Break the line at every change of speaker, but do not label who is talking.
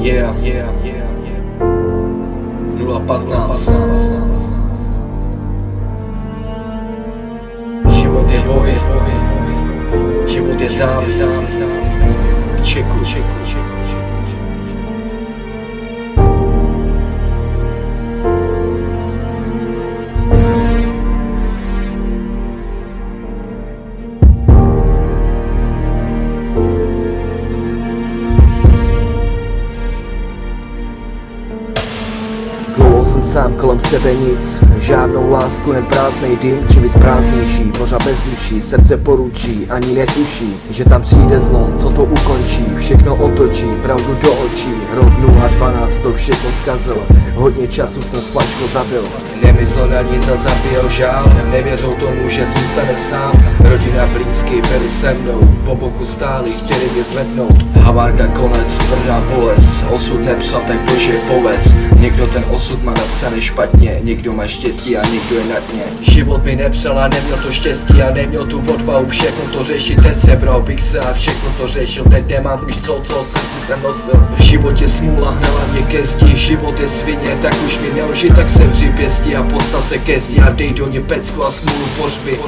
Yeah, yeah, yeah, yeah. 015. Život je boj, život je závis. Čeku.
Dlouho jsem sám, kolem sebe nic, žádnou lásku, jen prázdnej dým, či víc prázdnější, mořa bez duší, srdce poručí, ani netuší, že tam přijde zlom, co to ukončí, všechno otočí, pravdu do očí, rok 012 to všechno zkazilo, hodně času jsem s plačkou zabil.
Nemyslel na nic a zabijel žál, nevěřil tomu, že zůstane sám. Rodina blízky byli se mnou, po boku stáli, chtěli mě zvednout. Havárka konec, tvrdá bolest, osud nepřál, tak bože povedz. Někdo ten osud má napsaný špatně, někdo má štěstí a někdo je na dně. Život mi nepřál a neměl to štěstí a neměl tu odvahu všechno to řešit. Teď sebral bych se a všechno to řešil, teď nemám už co srdci jsem nosil. V životě smůla hnala mě ke zdi, život je svině, tak už mi měl žít, tak jsem při pěstí a postav se ke zdi a dej do ně pecku a smůlu pořby.